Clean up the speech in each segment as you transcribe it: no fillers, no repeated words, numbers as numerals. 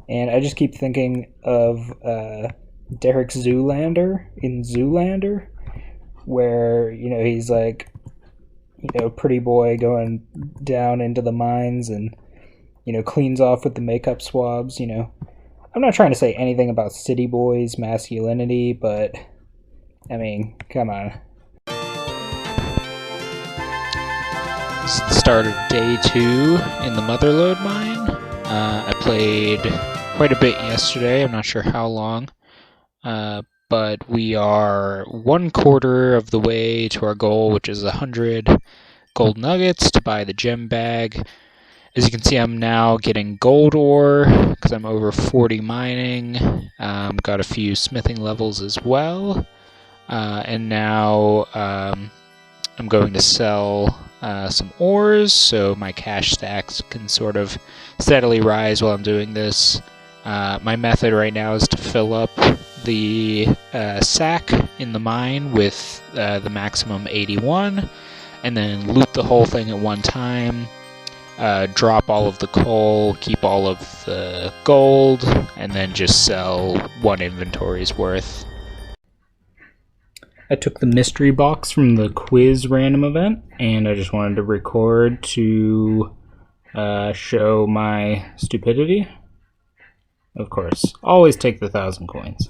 And I just keep thinking of Derek Zoolander in Zoolander, where, he's like, pretty boy going down into the mines and, cleans off with the makeup swabs, I'm not trying to say anything about city boys' masculinity, but, I mean, come on. This is the start of day 2 in the Motherlode mine. I played quite a bit yesterday, I'm not sure how long, but we are 1/4 of the way to our goal, which is 100 gold nuggets to buy the gem bag. As you can see, I'm now getting gold ore because I'm over 40 mining. Got a few smithing levels as well, and now I'm going to sell some ores so my cash stacks can sort of steadily rise while I'm doing this. My method right now is to fill up the sack in the mine with the maximum 81 and then loot the whole thing at one time, drop all of the coal, keep all of the gold, and then just sell one inventory's worth. I took the mystery box from the quiz random event, and I just wanted to record to show my stupidity. Of course, always take the 1,000 coins.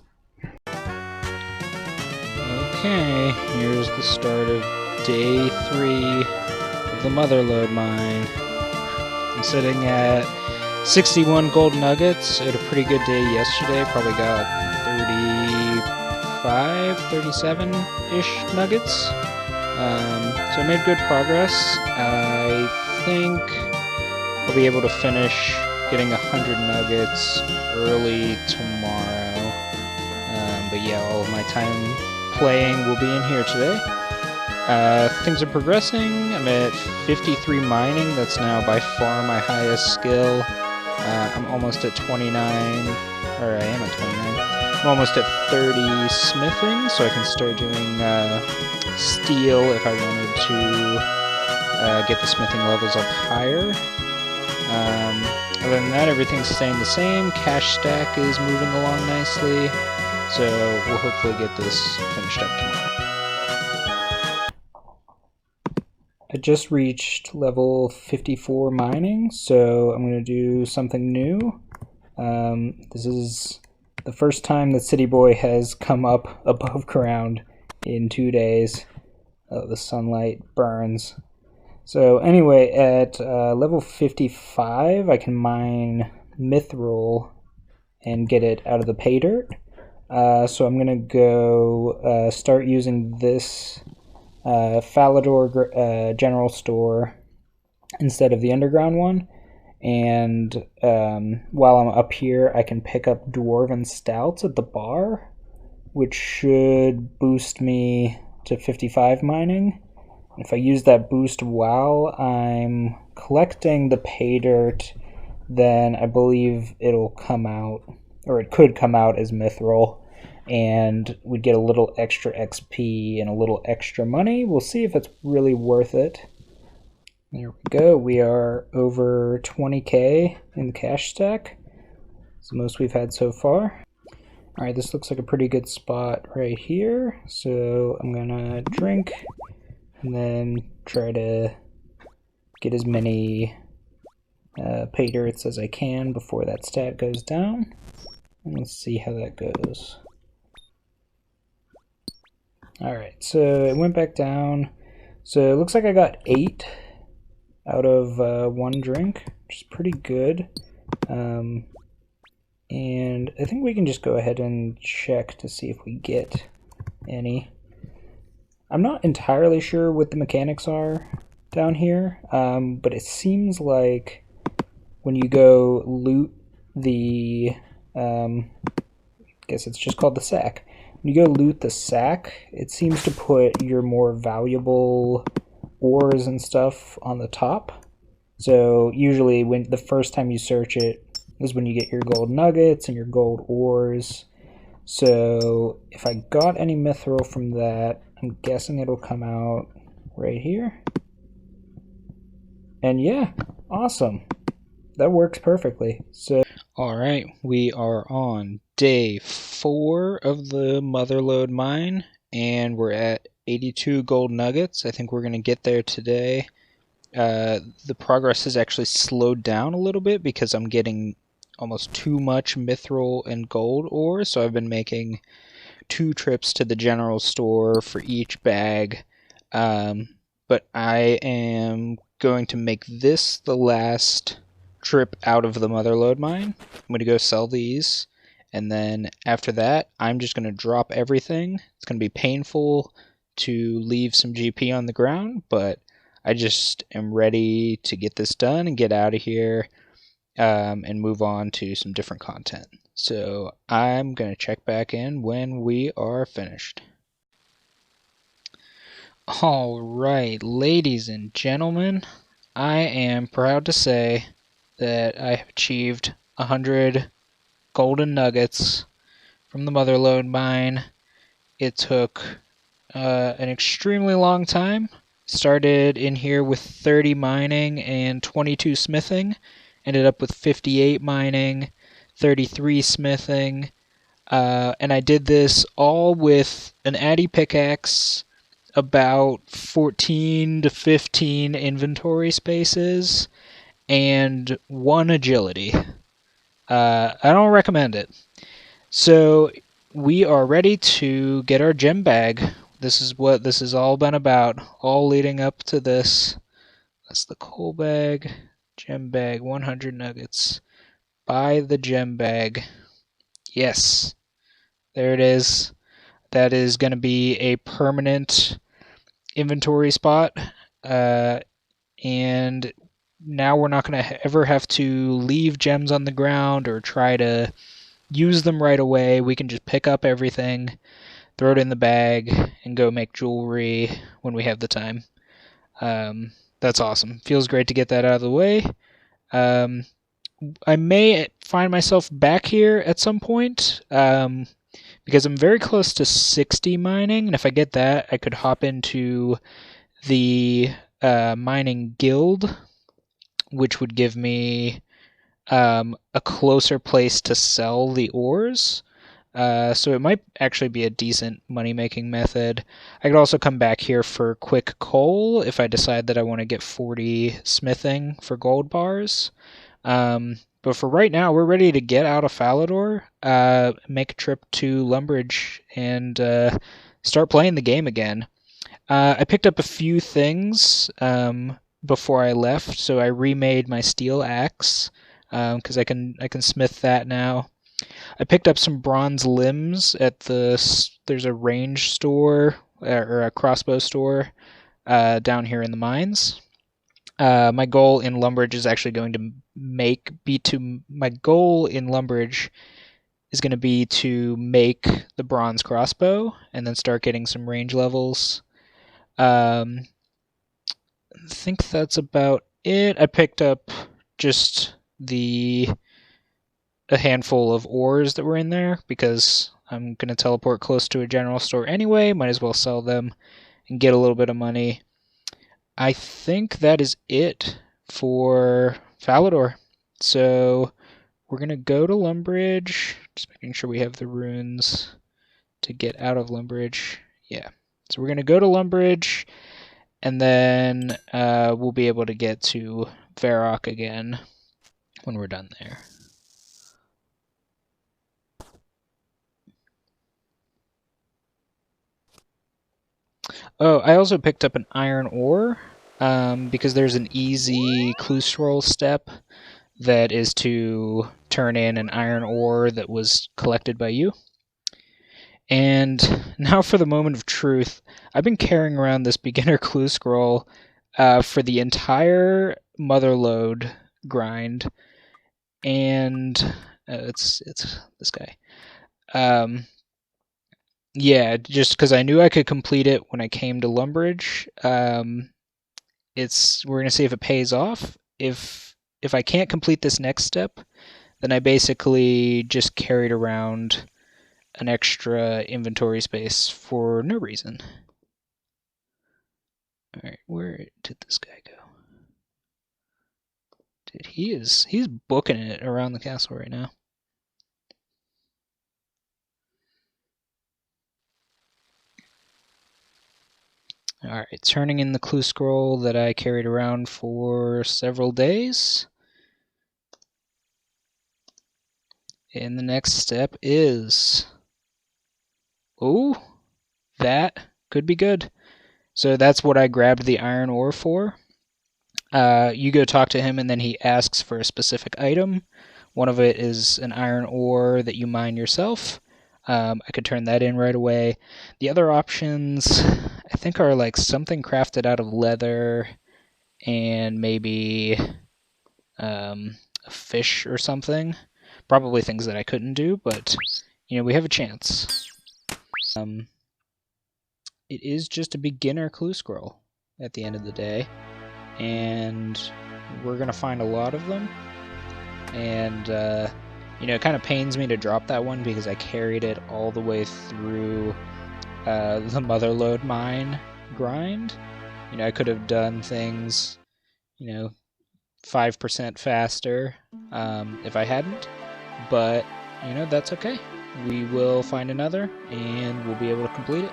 Okay, here's the start of day 3 of the Motherlode mine. I'm sitting at 61 gold nuggets. I had a pretty good day yesterday, probably got 37-ish nuggets. So I made good progress. I think I'll be able to finish getting 100 nuggets early tomorrow. But yeah, all of my time playing will be in here today. Things are progressing. I'm at 53 mining. That's now by far my highest skill. I'm almost at 29, or I am at 29. I'm almost at 30 smithing, so I can start doing steel if I wanted to get the smithing levels up higher. Other than that, everything's staying the same. Cash stack is moving along nicely, so we'll hopefully get this finished up tomorrow. I just reached level 54 mining, so I'm going to do something new. This is the first time that City Boy has come up above ground in 2 days. The sunlight burns. So anyway, at level 55, I can mine mithril and get it out of the pay dirt. So I'm going to go start using this Falador general store instead of the underground one. And while I'm up here, I can pick up Dwarven Stouts at the bar, which should boost me to 55 mining. If I use that boost while I'm collecting the pay dirt, then I believe it'll come out, or it could come out as mithril, and we'd get a little extra XP and a little extra money. We'll see if it's really worth it. There we go. We are over 20k in the cash stack. It's the most we've had so far. Alright, this looks like a pretty good spot right here. So I'm gonna drink and then try to get as many pay dirts as I can before that stat goes down. And let's see how that goes. Alright, so it went back down. So it looks like I got 8 out of 1 drink, which is pretty good. And I think we can just go ahead and check to see if we get any. I'm not entirely sure what the mechanics are down here, but it seems like when you go loot the, I guess it's just called the sack. When you go loot the sack, it seems to put your more valuable ores and stuff on the top. So usually when the first time you search it is when you get your gold nuggets and your gold ores. So if I got any mithril from that, I'm guessing it'll come out right here. And yeah, awesome. that works perfectly. So, All right, we are on day 4 of the Motherlode mine, and we're at 82 gold nuggets. I think we're going to get there today. The progress has actually slowed down a little bit because I'm getting almost too much mithril and gold ore, so I've been making 2 trips to the general store for each bag. But I am going to make this the last trip out of the Motherlode mine. I'm going to go sell these, and then after that, I'm just going to drop everything. It's going to be painful to leave some GP on the ground, but I just am ready to get this done and get out of here, and move on to some different content. So I'm going to check back in when we are finished. All right, ladies and gentlemen, I am proud to say that I have achieved 100 golden nuggets from the Motherlode mine. It took an extremely long time. Started in here with 30 mining and 22 smithing. Ended up with 58 mining, 33 smithing. And I did this all with an Addy pickaxe, about 14 to 15 inventory spaces, and 1 agility. I don't recommend it. So we are ready to get our gem bag. This is what this has all been about, all leading up to this. That's the coal bag, gem bag, 100 nuggets. Buy the gem bag. Yes, there it is. That is going to be a permanent inventory spot. And now we're not going to ever have to leave gems on the ground or try to use them right away. We can just pick up everything, throw it in the bag, and go make jewelry when we have the time. That's awesome. Feels great to get that out of the way. I may find myself back here at some point, because I'm very close to 60 mining, and if I get that, I could hop into the mining guild, which would give me a closer place to sell the ores. So it might actually be a decent money-making method. I could also come back here for quick coal if I decide that I want to get 40 smithing for gold bars. But for right now, we're ready to get out of Falador, make a trip to Lumbridge, and start playing the game again. I picked up a few things before I left, so I remade my steel axe because I can smith that now. I picked up some bronze limbs at there's a range store or a crossbow store down here in the mines. My goal in Lumbridge is actually going to be to make the bronze crossbow and then start getting some range levels. I think that's about it. I picked up just a handful of ores that were in there because I'm going to teleport close to a general store anyway. Might as well sell them and get a little bit of money. I think that is it for Falador. So we're going to go to Lumbridge. Just making sure we have the runes to get out of Lumbridge. Yeah. So we're going to go to Lumbridge, and then we'll be able to get to Varrock again when we're done there. Oh, I also picked up an iron ore because there's an easy clue scroll step that is to turn in an iron ore that was collected by you. And now for the moment of truth. I've been carrying around this beginner clue scroll for the entire Motherlode grind, and it's this guy. Yeah, just because I knew I could complete it when I came to Lumbridge. We're gonna see if it pays off. If I can't complete this next step, then I basically just carried around an extra inventory space for no reason. Alright, where did this guy go? He's booking it around the castle right now. Alright, turning in the clue scroll that I carried around for several days. And the next step is... Ooh, that could be good. So that's what I grabbed the iron ore for. You go talk to him, and then he asks for a specific item. One of it is an iron ore that you mine yourself. I could turn that in right away. The other options, I think, are like something crafted out of leather and maybe a fish or something. Probably things that I couldn't do, but we have a chance. It is just a beginner clue scroll at the end of the day, and we're gonna find a lot of them. And it kind of pains me to drop that one because I carried it all the way through the Motherlode mine grind. I could have done things 5% faster if I hadn't, but that's okay. We will find another and we'll be able to complete it.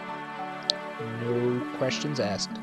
No questions asked.